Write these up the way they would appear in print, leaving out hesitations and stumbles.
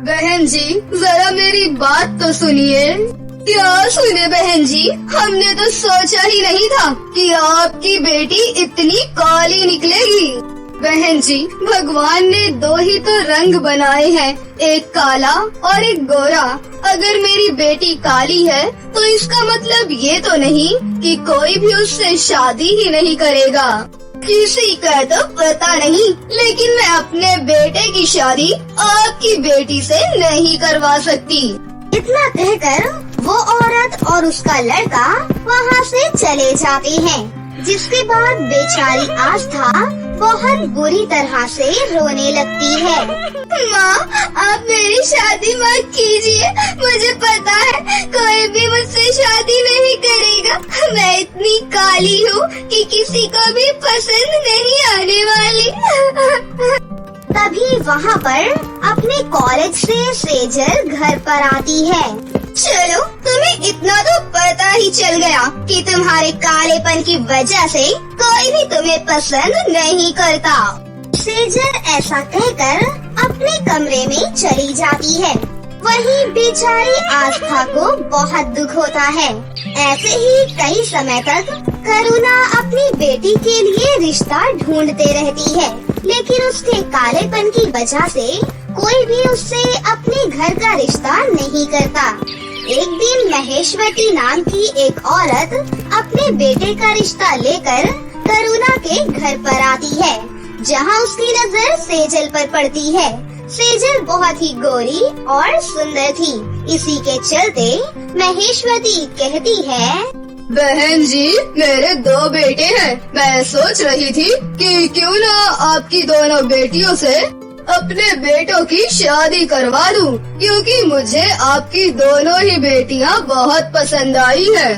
बहन जी, जरा मेरी बात तो सुनिए। क्या सुने बहन जी, हमने तो सोचा ही नहीं था कि आपकी बेटी इतनी काली निकलेगी। बहन जी, भगवान ने दो ही तो रंग बनाए हैं, एक काला और एक गोरा। अगर मेरी बेटी काली है तो इसका मतलब ये तो नहीं कि कोई भी उससे शादी ही नहीं करेगा। किसी का तो पता नहीं, लेकिन मैं अपने बेटे की शादी आपकी बेटी से नहीं करवा सकती। इतना कहकर वो औरत और उसका लड़का वहाँ से चले जाते हैं, जिसके बाद बेचारी आस्था बहुत बुरी तरह से रोने लगती है। माँ, आप मेरी शादी मत कीजिए। मुझे पता है कोई भी मुझसे शादी नहीं करेगा। मैं इतनी काली हूँ कि किसी को भी पसंद नहीं आने वाली। तभी वहाँ पर अपने कॉलेज से सेजल घर पर आती है। चलो, तुम्हें इतना तो पता ही चल गया कि तुम्हारे कालेपन की वजह से कोई भी तुम्हें पसंद नहीं करता। सेजल ऐसा कहकर अपने कमरे में चली जाती है। वहीं बेचारी आस्था को बहुत दुख होता है। ऐसे ही कई समय तक करुणा अपनी बेटी के लिए रिश्ता ढूंढते रहती है, लेकिन उसके कालेपन की वजह से कोई भी उससे अपने घर का रिश्ता नहीं करता। एक दिन महेश्वती नाम की एक औरत अपने बेटे का रिश्ता लेकर करुणा के घर पर आती है, जहां उसकी नजर सेजल पर पड़ती है। सेजल बहुत ही गोरी और सुंदर थी। इसी के चलते महेश्वती कहती है, बहन जी, मेरे दो बेटे हैं। मैं सोच रही थी कि क्यों ना आपकी दोनों बेटियों से अपने बेटों की शादी करवा दूं, क्योंकि मुझे आपकी दोनों ही बेटियां बहुत पसंद आई है।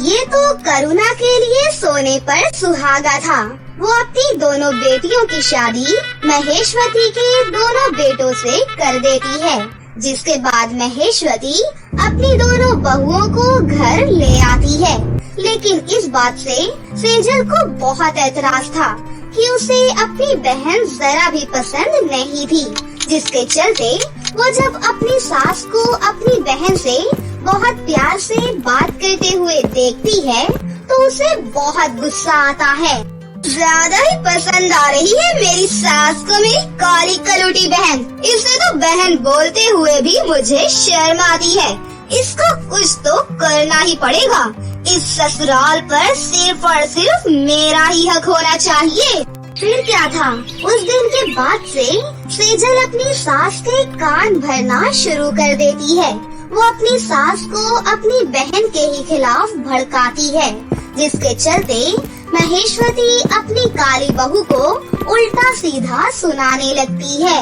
ये तो करुणा के लिए सोने पर सुहागा था। वो अपनी दोनों बेटियों की शादी महेश्वती के दोनों बेटों से कर देती है, जिसके बाद महेश्वती अपनी दोनों बहुओं को घर ले आती है। लेकिन इस बात से सेजल को बहुत ऐतराज था कि उसे अपनी बहन जरा भी पसंद नहीं थी, जिसके चलते वो जब अपनी सास को अपनी बहन से बहुत प्यार से बात करते हुए देखती है तो उसे बहुत गुस्सा आता है। ज्यादा ही पसंद आ रही है मेरी सास को मेरी काली कलूटी बहन। इसे तो बहन बोलते हुए भी मुझे शर्म आती है। इसको कुछ तो करना ही पड़ेगा। इस ससुराल पर सिर्फ और सिर्फ मेरा ही हक होना चाहिए। फिर क्या था, उस दिन के बाद से सेजल अपनी सास के कान भरना शुरू कर देती है। वो अपनी सास को अपनी बहन के ही खिलाफ भड़काती है, जिसके चलते महेश्वती अपनी काली बहू को उल्टा सीधा सुनाने लगती है।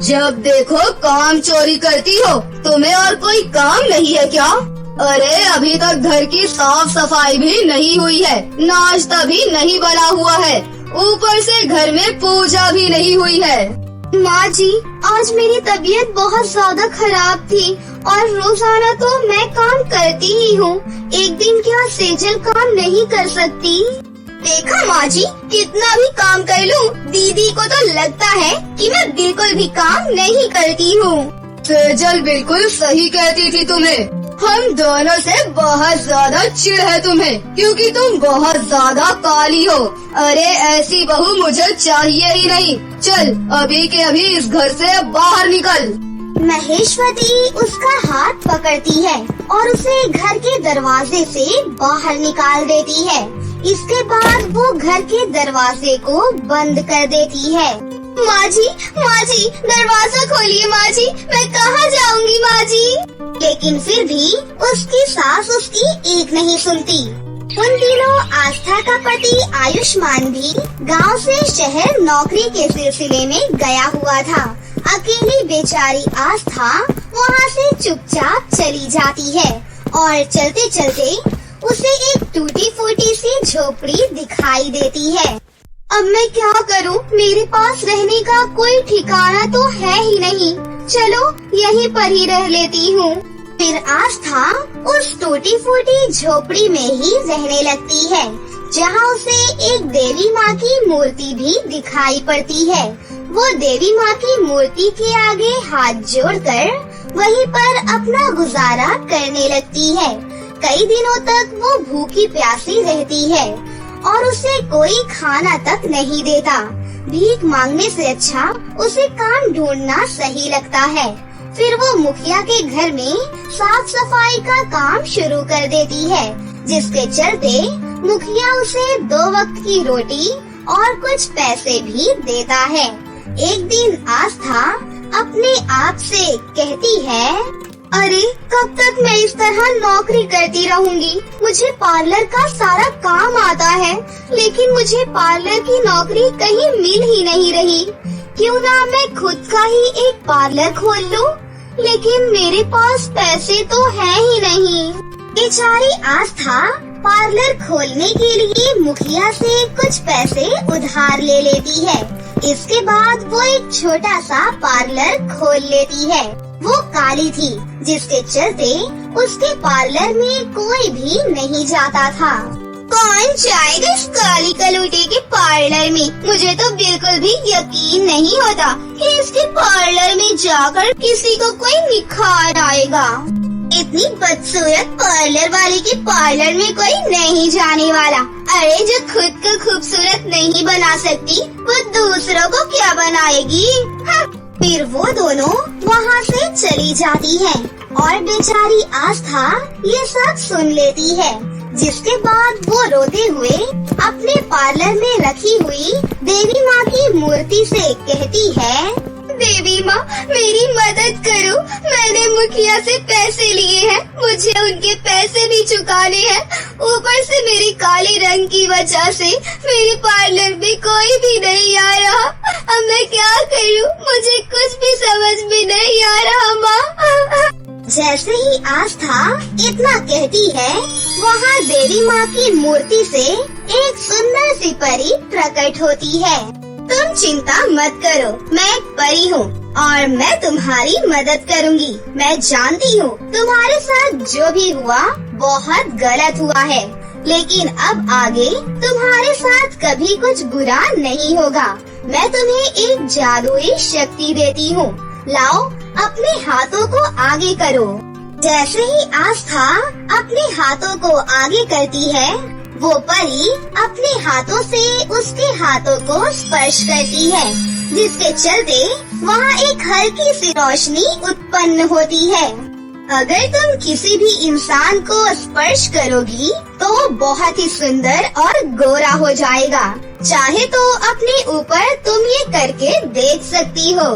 जब देखो काम चोरी करती हो, तुम्हें और कोई काम नहीं है क्या? अरे अभी तक घर की साफ सफाई भी नहीं हुई है, नाश्ता भी नहीं बना हुआ है, ऊपर से घर में पूजा भी नहीं हुई है। माँ जी, आज मेरी तबीयत बहुत ज्यादा खराब थी और रोजाना तो मैं काम करती ही हूँ। एक दिन क्या सेजल काम नहीं कर सकती? देखा माँ जी, कितना भी काम कर लूँ, दीदी को तो लगता है कि मैं बिल्कुल भी काम नहीं करती हूँ। सेजल बिल्कुल सही कहती थी तुम्हें। हम दोनों से बहुत ज्यादा चिढ़ है तुम्हें, क्योंकि तुम बहुत ज्यादा काली हो। अरे ऐसी बहू मुझे चाहिए ही नहीं। चल अभी के अभी इस घर से बाहर निकल। महेश्वती उसका हाथ पकड़ती है और उसे घर के दरवाजे से बाहर निकाल देती है। इसके बाद वो घर के दरवाजे को बंद कर देती है। माँ जी, दरवाजा खोलिए माँ जी, मैं कहाँ जाऊँगी माँ जी? लेकिन फिर भी उसकी सास उसकी एक नहीं सुनती। उन दिनों आस्था का पति आयुष्मान भी गांव से शहर नौकरी के सिलसिले में गया हुआ था। अकेली बेचारी आस्था वहाँ से चुपचाप चली जाती है और चलते चलते उसे एक टूटी फूटी सी झोपड़ी दिखाई देती है। अब मैं क्या करूं? मेरे पास रहने का कोई ठिकाना तो है ही नहीं। चलो यहीं पर ही रह लेती हूँ। फिर आस्था उस टूटी फूटी झोपड़ी में ही रहने लगती है, जहाँ उसे एक देवी माँ की मूर्ति भी दिखाई पड़ती है। वो देवी माँ की मूर्ति के आगे हाथ जोड़कर वहीं पर अपना गुजारा करने लगती है। कई दिनों तक वो भूखी प्यासी रहती है और उसे कोई खाना तक नहीं देता। भीख मांगने से अच्छा उसे काम ढूंढना सही लगता है। फिर वो मुखिया के घर में साफ सफाई का काम शुरू कर देती है, जिसके चलते मुखिया उसे 2 वक्त की रोटी और कुछ पैसे भी देता है। एक दिन आस्था अपने आप से कहती है, अरे कब तक मैं इस तरह नौकरी करती रहूंगी? मुझे पार्लर का सारा काम आता है, लेकिन मुझे पार्लर की नौकरी कहीं मिल ही नहीं रही। क्यों ना मैं खुद का ही एक पार्लर खोल लूं? लेकिन मेरे पास पैसे तो हैं ही नहीं। बेचारी आस्था पार्लर खोलने के लिए मुखिया से कुछ पैसे उधार ले लेती है। इसके बाद वो एक छोटा सा पार्लर खोल लेती है। वो काली थी, जिसके चलते उसके पार्लर में कोई भी नहीं जाता था। कौन जाएगा इस काली कलूटे के पार्लर में? मुझे तो बिल्कुल भी यकीन नहीं होता कि इसके पार्लर में जाकर किसी को कोई निखार आएगा। इतनी बदसूरत पार्लर वाले के पार्लर में कोई नहीं जाने वाला। अरे जो खुद को खूबसूरत नहीं बना सकती, वो दूसरों को क्या बनाएगी? हाँ। फिर वो दोनों वहाँ से चली जाती हैं और बेचारी आस्था ये सब सुन लेती है, जिसके बाद वो रोते हुए अपने पार्लर में रखी हुई देवी माँ की मूर्ति से कहती है, देवी माँ मेरी मदद करो, मैंने मुखिया से पैसे लिए हैं, मुझे उनके पैसे भी चुकाने हैं। ऊपर से मेरी काले रंग की वजह से मेरे पार्लर में कोई भी नहीं आ रहा। अब मैं क्या करूँ? मुझे कुछ भी समझ में नहीं आ रहा माँ। जैसे ही आस्था इतना कहती है, वहाँ देवी माँ की मूर्ति से एक सुंदर सी परी प्रकट होती है। तुम चिंता मत करो, मैं एक परी हूँ और मैं तुम्हारी मदद करूँगी। मैं जानती हूँ तुम्हारे साथ जो भी हुआ बहुत गलत हुआ है, लेकिन अब आगे तुम्हारे साथ कभी कुछ बुरा नहीं होगा। मैं तुम्हें एक जादुई शक्ति देती हूँ, लाओ अपने हाथों को आगे करो। जैसे ही आस्था अपने हाथों को आगे करती है, वो परी अपने हाथों से उसके हाथों को स्पर्श करती है, जिसके चलते वहाँ एक हल्की सी रोशनी उत्पन्न होती है। अगर तुम किसी भी इंसान को स्पर्श करोगी तो वो बहुत ही सुंदर और गोरा हो जाएगा। चाहे तो अपने ऊपर तुम ये करके देख सकती हो।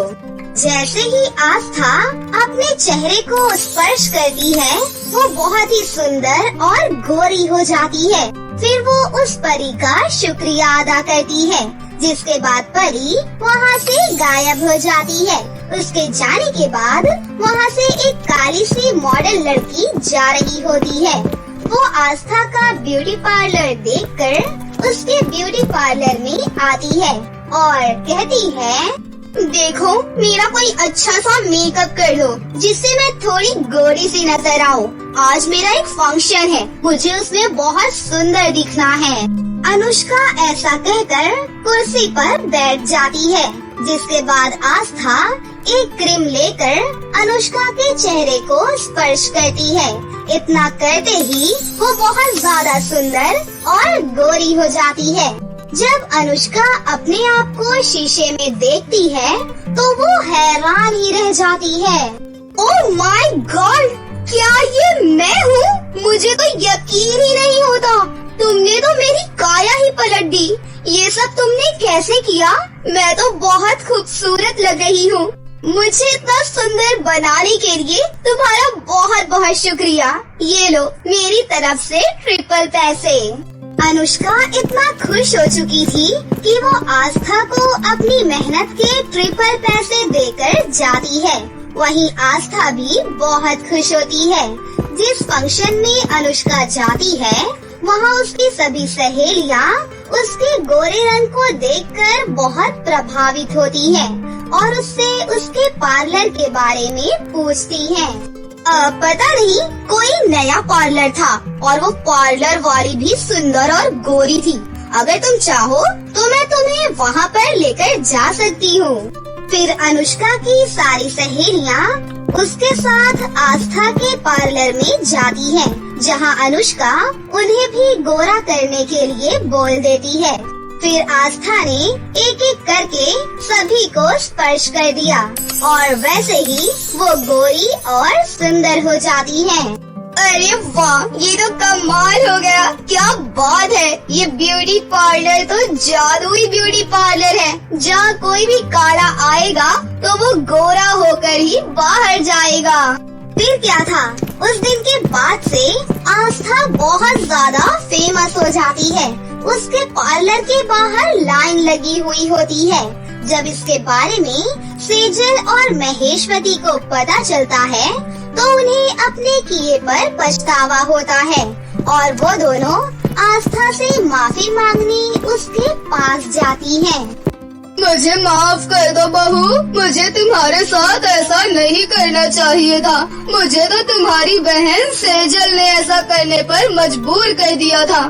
जैसे ही आस्था अपने चेहरे को स्पर्श करती है, वो बहुत ही सुंदर और गोरी हो जाती है। फिर वो उस परी का शुक्रिया अदा करती है, जिसके बाद परी वहाँ से गायब हो जाती है। उसके जाने के बाद वहाँ से एक काली सी मॉडल लड़की जा रही होती है। वो आस्था का ब्यूटी पार्लर देखकर उसके ब्यूटी पार्लर में आती है और कहती है, देखो मेरा कोई अच्छा सा मेकअप कर दो, जिससे मैं थोड़ी गोरी सी नजर आऊं। आज मेरा एक फंक्शन है, मुझे उसमें बहुत सुंदर दिखना है। अनुष्का ऐसा कहकर कुर्सी पर बैठ जाती है, जिसके बाद आस्था एक क्रीम लेकर अनुष्का के चेहरे को स्पर्श करती है। इतना करते ही वो बहुत ज्यादा सुंदर और गोरी हो जाती है। जब अनुष्का अपने आप को शीशे में देखती है तो वो हैरान ही रह जाती है। ओह माय गॉड, क्या ये मैं हूँ? मुझे तो यकीन ही नहीं होता। तुमने तो मेरी काया ही पलट दी। ये सब तुमने कैसे किया? मैं तो बहुत खूबसूरत लग रही हूँ। मुझे इतना सुंदर बनाने के लिए तुम्हारा बहुत बहुत शुक्रिया। ये लो मेरी तरफ से ट्रिपल पैसे। अनुष्का इतना खुश हो चुकी थी कि वो आस्था को अपनी मेहनत के ट्रिपल पैसे देकर जाती है। वहीं आस्था भी बहुत खुश होती है। जिस फंक्शन में अनुष्का जाती है, वहाँ उसकी सभी सहेलियाँ उसके गोरे रंग को देखकर बहुत प्रभावित होती हैं और उससे उसके पार्लर के बारे में पूछती हैं। पता नहीं कोई नया पार्लर था और वो पार्लर वाली भी सुंदर और गोरी थी अगर तुम चाहो तो मैं तुम्हें वहाँ पर लेकर जा सकती हूँ। फिर अनुष्का की सारी सहेलियाँ उसके साथ आस्था के पार्लर में जाती हैं, जहाँ अनुष्का उन्हें भी गोरा करने के लिए बोल देती है। फिर आस्था ने एक एक करके सभी को स्पर्श कर दिया और वैसे ही वो गोरी और सुंदर हो जाती हैं। अरे वाह, ये तो कमाल हो गया। क्या बात है, ये ब्यूटी पार्लर तो जादुई ब्यूटी पार्लर है, जहाँ कोई भी काला आएगा तो वो गोरा होकर ही बाहर जाएगा। फिर क्या था, उस दिन के बाद से आस्था बहुत ज्यादा फेमस हो जाती है। उसके पार्लर के बाहर लाइन लगी हुई होती है। जब इसके बारे में सेजल और महेश्वती को पता चलता है तो उन्हें अपने किए पर पछतावा होता है और वो दोनों आस्था से माफी मांगने उसके पास जाती हैं। मुझे माफ कर दो बहू, मुझे तुम्हारे साथ ऐसा नहीं करना चाहिए था। मुझे तो तुम्हारी बहन सेजल ने ऐसा करने पर मजबूर कर दिया था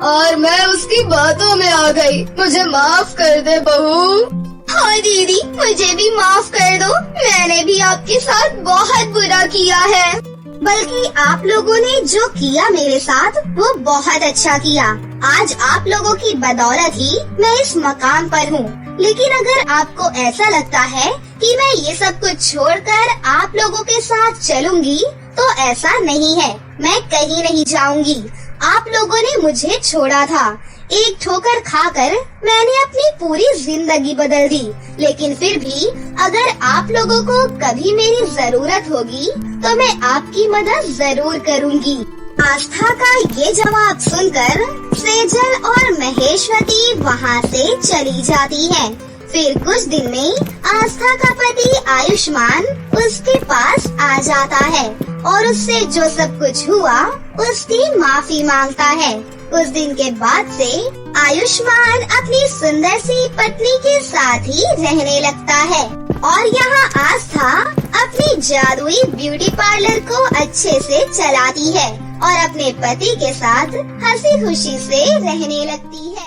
और मैं उसकी बातों में आ गई। मुझे माफ कर दे बहू। हाँ दीदी, मुझे भी माफ कर दो। मैंने भी आपके साथ बहुत बुरा किया है। बल्कि आप लोगों ने जो किया मेरे साथ वो बहुत अच्छा किया। आज आप लोगों की बदौलत ही मैं इस मकाम पर हूँ। लेकिन अगर आपको ऐसा लगता है कि मैं ये सब कुछ छोड़कर आप लोगों के साथ चलूंगी तो ऐसा नहीं है। मैं कहीं नहीं जाऊंगी। आप लोगों ने मुझे छोड़ा था। एक ठोकर खाकर मैंने अपनी पूरी जिंदगी बदल दी। लेकिन फिर भी अगर आप लोगों को कभी मेरी जरूरत होगी तो मैं आपकी मदद जरूर करूंगी। आस्था का ये जवाब सुनकर सेजल और महेश्वती वहाँ से चली जाती है। फिर कुछ दिन में आस्था का पति आयुष्मान उसके पास आ जाता है और उससे जो सब कुछ हुआ उसकी माफी मांगता है। उस दिन के बाद से आयुष्मान अपनी सुंदर सी पत्नी के साथ ही रहने लगता है और यहाँ आस्था अपनी जादुई ब्यूटी पार्लर को अच्छे से चलाती है और अपने पति के साथ हंसी खुशी से रहने लगती है।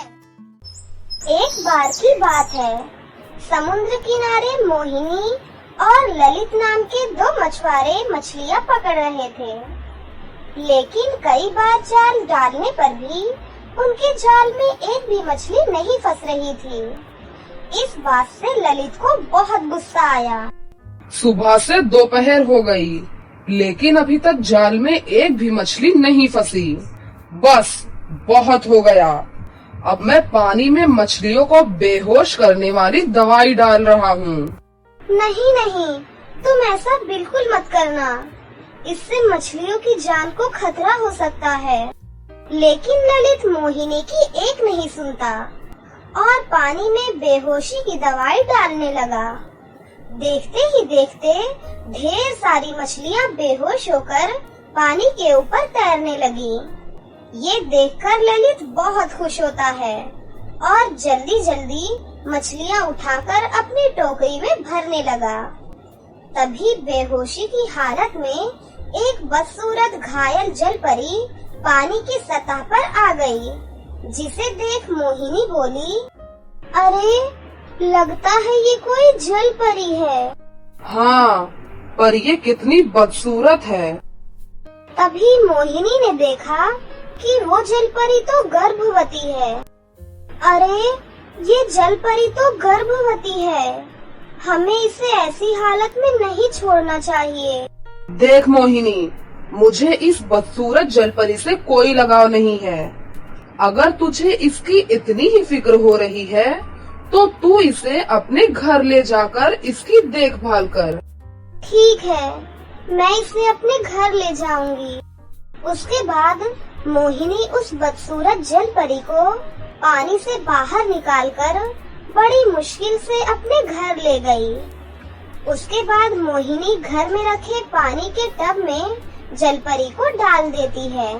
एक बार की बात है, समुद्र किनारे मोहिनी और ललित नाम के दो मछुआरे मछलियाँ पकड़ रहे थे। लेकिन कई बार जाल डालने पर भी उनके जाल में एक भी मछली नहीं फंस रही थी। इस बात से ललित को बहुत गुस्सा आया। सुबह से दोपहर हो गई, लेकिन अभी तक जाल में एक भी मछली नहीं फंसी। बस बहुत हो गया। अब मैं पानी में मछलियों को बेहोश करने वाली दवाई डाल रहा हूँ। नहीं नहीं, तुम ऐसा बिल्कुल मत करना। इससे मछलियों की जान को खतरा हो सकता है। लेकिन ललित मोहिनी की एक नहीं सुनता और पानी में बेहोशी की दवाई डालने लगा। देखते ही देखते ढेर सारी मछलियाँ बेहोश होकर पानी के ऊपर तैरने लगी। ये देखकर ललित बहुत खुश होता है और जल्दी जल्दी मछलियाँ उठाकर अपनी टोकरी में भरने लगा। तभी बेहोशी की हालत में एक बदसूरत घायल जलपरी पानी की सतह पर आ गई, जिसे देख मोहिनी बोली, अरे लगता है ये कोई जलपरी है। हाँ, पर ये कितनी बदसूरत है। तभी मोहिनी ने देखा कि वो जलपरी तो गर्भवती है। अरे ये जलपरी तो गर्भवती है, हमें इसे ऐसी हालत में नहीं छोड़ना चाहिए। देख मोहिनी, मुझे इस बदसूरत जलपरी से कोई लगाव नहीं है। अगर तुझे इसकी इतनी ही फिक्र हो रही है तो तू इसे अपने घर ले जाकर इसकी देखभाल कर। ठीक है, मैं इसे अपने घर ले जाऊंगी। उसके बाद मोहिनी उस बदसूरत जलपरी को पानी से बाहर निकालकर बड़ी मुश्किल से अपने घर ले गई। उसके बाद मोहिनी घर में रखे पानी के टब में जलपरी को डाल देती है।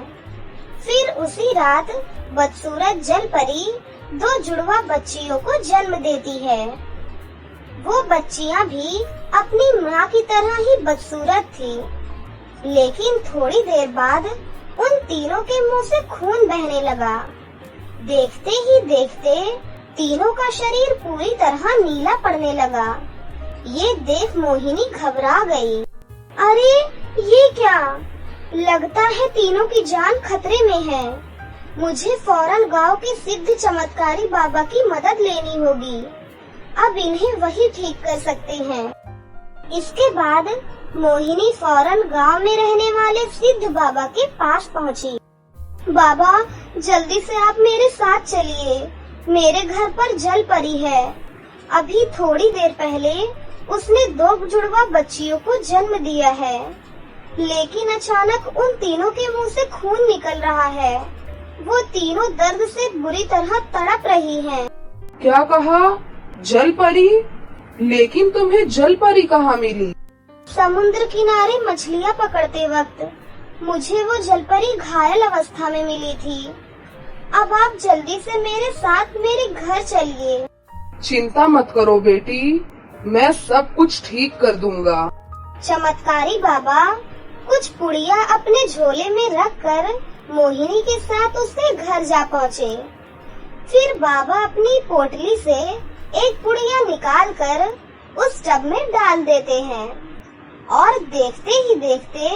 फिर उसी रात बदसूरत जलपरी 2 जुड़वा बच्चियों को जन्म देती है। वो बच्चियां भी अपनी माँ की तरह ही बदसूरत थी। लेकिन थोड़ी देर बाद उन तीनों के मुंह से खून बहने लगा। देखते ही देखते तीनों का शरीर पूरी तरह नीला पड़ने लगा। ये देख मोहिनी घबरा गई। अरे ये क्या? लगता है तीनों की जान खतरे में है। मुझे फौरन गांव के सिद्ध चमत्कारी बाबा की मदद लेनी होगी। अब इन्हें वही ठीक कर सकते हैं। इसके बाद मोहिनी फौरन गांव में रहने वाले सिद्ध बाबा के पास पहुंची। बाबा, जल्दी से आप मेरे साथ चलिए। मेरे घर पर जल परी है। अभी थोड़ी देर पहले उसने 2 जुड़वा बच्चियों को जन्म दिया है, लेकिन अचानक उन तीनों के मुंह से खून निकल रहा है। वो तीनों दर्द से बुरी तरह तड़प रही हैं। क्या कहा? जल परी? लेकिन तुम्हें जल परी कहाँ मिली? समुद्र किनारे मछलियाँ पकड़ते वक्त मुझे वो जलपरी घायल अवस्था में मिली थी। अब आप जल्दी से मेरे साथ मेरे घर चलिए। चिंता मत करो बेटी, मैं सब कुछ ठीक कर दूंगा। चमत्कारी बाबा कुछ पुड़िया अपने झोले में रखकर मोहिनी के साथ उसके घर जा पहुँचे। फिर बाबा अपनी पोटली से एक पुड़िया निकालकर उस टब में डाल देते हैं और देखते ही देखते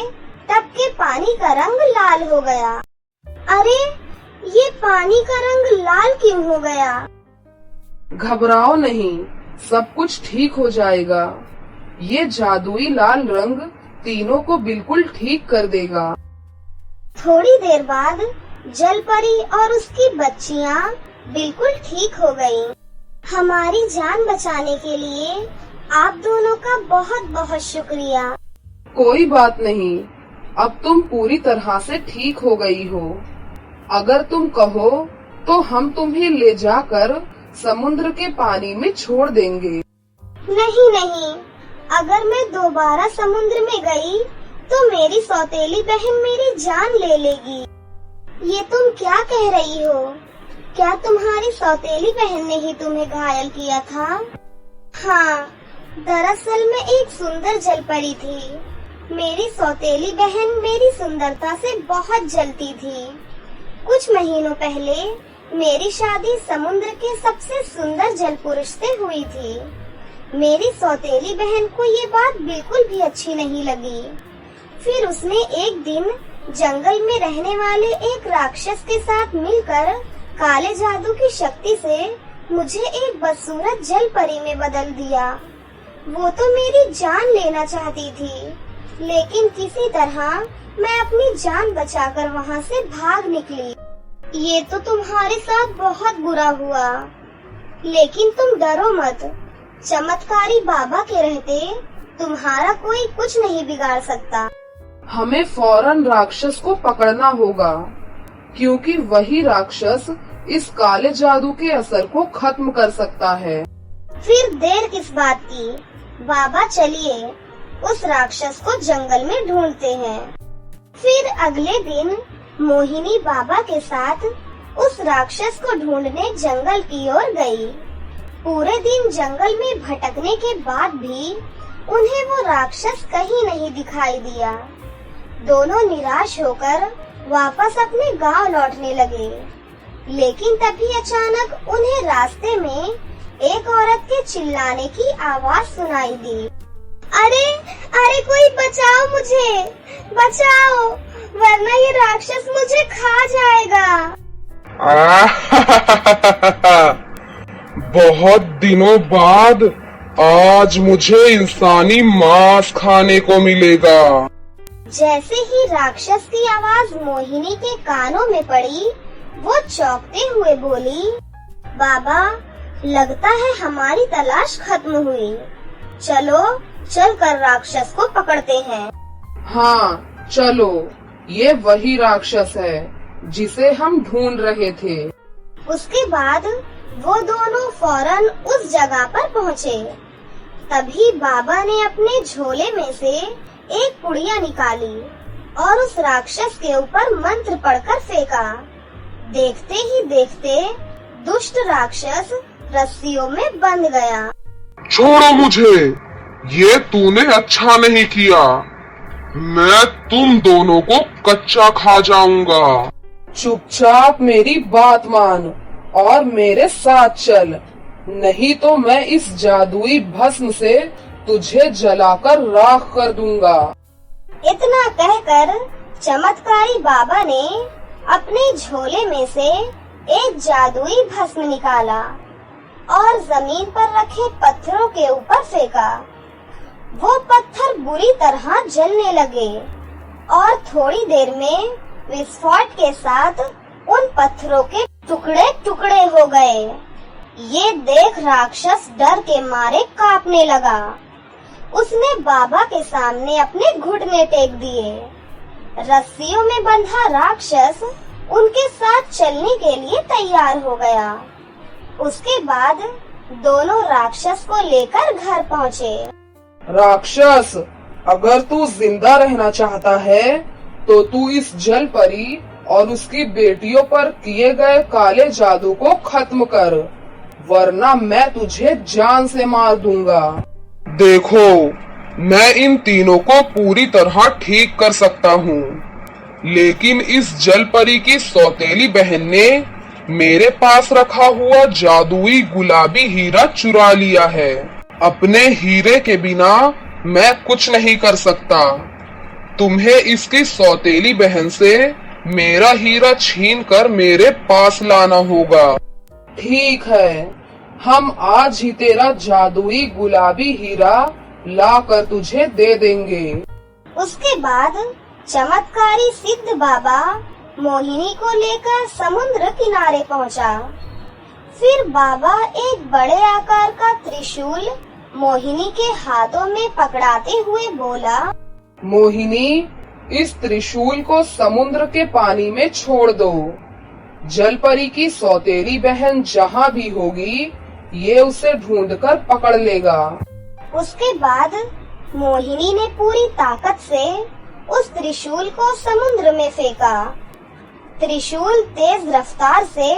टब के पानी का रंग लाल हो गया। अरे, ये पानी का रंग लाल क्यों हो गया? घबराओ नहीं, सब कुछ ठीक हो जाएगा। ये जादुई लाल रंग तीनों को बिल्कुल ठीक कर देगा। थोड़ी देर बाद जलपरी और उसकी बच्चियाँ बिल्कुल ठीक हो गयीं। हमारी जान बचाने के लिए आप दोनों का बहुत बहुत शुक्रिया। कोई बात नहीं, अब तुम पूरी तरह से ठीक हो गई हो। अगर तुम कहो तो हम तुम्हें ले जाकर समुद्र के पानी में छोड़ देंगे। नहीं नहीं, अगर मैं दोबारा समुद्र में गई तो मेरी सौतेली बहन मेरी जान ले लेगी। ये तुम क्या कह रही हो? क्या तुम्हारी सौतेली बहन ने ही तुम्हें घायल किया था? हाँ, दरअसल मैं एक सुंदर जलपरी थी। मेरी सौतेली बहन मेरी सुंदरता से बहुत जलती थी। कुछ महीनों पहले मेरी शादी समुद्र के सबसे सुंदर जल पुरुष से हुई थी। मेरी सौतेली बहन को ये बात बिल्कुल भी अच्छी नहीं लगी। फिर उसने एक दिन जंगल में रहने वाले एक राक्षस के साथ मिलकर काले जादू की शक्ति से मुझे एक बदसूरत जल परी में बदल दिया। वो तो मेरी जान लेना चाहती थी, लेकिन किसी तरह मैं अपनी जान बचाकर वहाँ से भाग निकली। ये तो तुम्हारे साथ बहुत बुरा हुआ, लेकिन तुम डरो मत। चमत्कारी बाबा के रहते तुम्हारा कोई कुछ नहीं बिगाड़ सकता। हमें फौरन राक्षस को पकड़ना होगा, क्योंकि वही राक्षस इस काले जादू के असर को खत्म कर सकता है। फिर देर किस बात की? बाबा चलिए उस राक्षस को जंगल में ढूंढते हैं। फिर अगले दिन मोहिनी बाबा के साथ उस राक्षस को ढूंढने जंगल की ओर गई। पूरे दिन जंगल में भटकने के बाद भी उन्हें वो राक्षस कहीं नहीं दिखाई दिया। दोनों निराश होकर वापस अपने गांव लौटने लगे, लेकिन तभी अचानक उन्हें रास्ते में एक औरत के चिल्लाने की आवाज सुनाई दी। अरे अरे, कोई बचाओ मुझे, बचाओ, वरना ये राक्षस मुझे खा जाएगा। बहुत दिनों बाद आज मुझे इंसानी मांस खाने को मिलेगा। जैसे ही राक्षस की आवाज मोहिनी के कानों में पड़ी, वो चौंकते हुए बोली, बाबा, लगता है हमारी तलाश खत्म हुई। चलो चलकर राक्षस को पकड़ते हैं। हाँ चलो, ये वही राक्षस है जिसे हम ढूंढ रहे थे। उसके बाद वो दोनों फौरन उस जगह पर पहुँचे। तभी बाबा ने अपने झोले में से एक पुड़िया निकाली और उस राक्षस के ऊपर मंत्र पढ़कर फेंका। देखते ही देखते दुष्ट राक्षस रस्सियों में बंध गया। छोड़ो मुझे, ये तूने अच्छा नहीं किया। मैं तुम दोनों को कच्चा खा जाऊंगा। चुपचाप मेरी बात मान और मेरे साथ चल, नहीं तो मैं इस जादुई भस्म से तुझे जलाकर राख कर दूंगा। इतना कहकर चमत्कारी बाबा ने अपने झोले में से एक जादुई भस्म निकाला और जमीन पर रखे पत्थरों के ऊपर फेंका। वो पत्थर बुरी तरह जलने लगे और थोड़ी देर में विस्फोट के साथ उन पत्थरों के टुकड़े टुकड़े हो गए। ये देख राक्षस डर के मारे कांपने लगा। उसने बाबा के सामने अपने घुटने टेक दिए। रस्सियों में बंधा राक्षस उनके साथ चलने के लिए तैयार हो गया। उसके बाद दोनों राक्षस को लेकर घर पहुँचे। राक्षस, अगर तू जिंदा रहना चाहता है तो तू इस जल परी और उसकी बेटियों पर किए गए काले जादू को खत्म कर, वरना मैं तुझे जान से मार दूंगा। देखो, मैं इन तीनों को पूरी तरह ठीक कर सकता हूँ, लेकिन इस जल परी की सौतेली बहन ने मेरे पास रखा हुआ जादुई गुलाबी हीरा चुरा लिया है। अपने हीरे के बिना मैं कुछ नहीं कर सकता। तुम्हें इसकी सौतेली बहन से मेरा हीरा छीनकर मेरे पास लाना होगा। ठीक है, हम आज ही तेरा जादुई गुलाबी हीरा लाकर तुझे दे देंगे। उसके बाद चमत्कारी सिद्ध बाबा मोहिनी को लेकर समुद्र किनारे पहुंचा। फिर बाबा एक बड़े आकार का त्रिशूल मोहिनी के हाथों में पकड़ाते हुए बोला, मोहिनी, इस त्रिशूल को समुद्र के पानी में छोड़ दो। जल परी की सौतेली बहन जहाँ भी होगी, ये उसे ढूंढकर पकड़ लेगा। उसके बाद मोहिनी ने पूरी ताकत से उस त्रिशूल को समुद्र में फेंका। त्रिशूल तेज रफ्तार से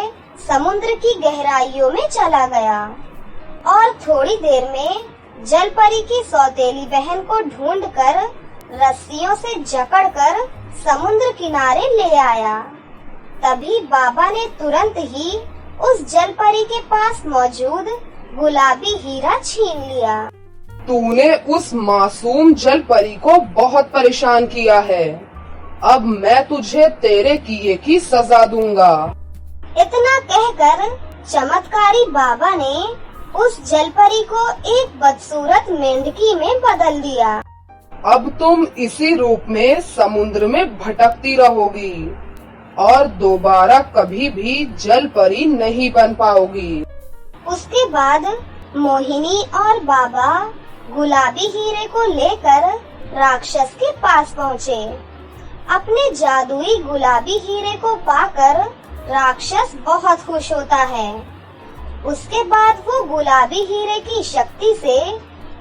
समुद्र की गहराइयों में चला गया और थोड़ी देर में जल परी की सौतेली बहन को ढूंढकर रस्सियों से जकड़कर समुद्र किनारे ले आया। तभी बाबा ने तुरंत ही उस जल परी के पास मौजूद गुलाबी हीरा छीन लिया। तूने उस मासूम जल परी को बहुत परेशान किया है। अब मैं तुझे तेरे किए की सजा दूंगा। इतना कहकर चमत्कारी बाबा ने उस जल परी को एक बदसूरत मेंढकी में बदल दिया। अब तुम इसी रूप में समुद्र में भटकती रहोगी और दोबारा कभी भी जल परी नहीं बन पाओगी। उसके बाद मोहिनी और बाबा गुलाबी हीरे को लेकर राक्षस के पास पहुँचे। अपने जादुई गुलाबी हीरे को पाकर राक्षस बहुत खुश होता है। उसके बाद वो गुलाबी हीरे की शक्ति से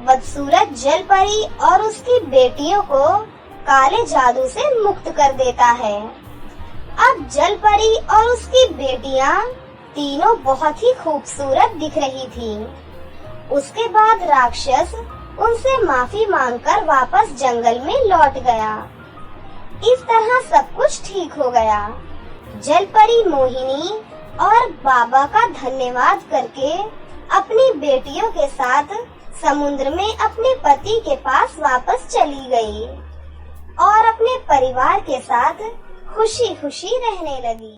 बदसूरत जल परी और उसकी बेटियों को काले जादू से मुक्त कर देता है। अब जल परी और उसकी बेटियां तीनों बहुत ही खूबसूरत दिख रही थीं। उसके बाद राक्षस उनसे माफी मांगकर वापस जंगल में लौट गया। इस तरह सब कुछ ठीक हो गया। जल परी मोहिनी और बाबा का धन्यवाद करके अपनी बेटियों के साथ समुद्र में अपने पति के पास वापस चली गई और अपने परिवार के साथ खुशी खुशी रहने लगी।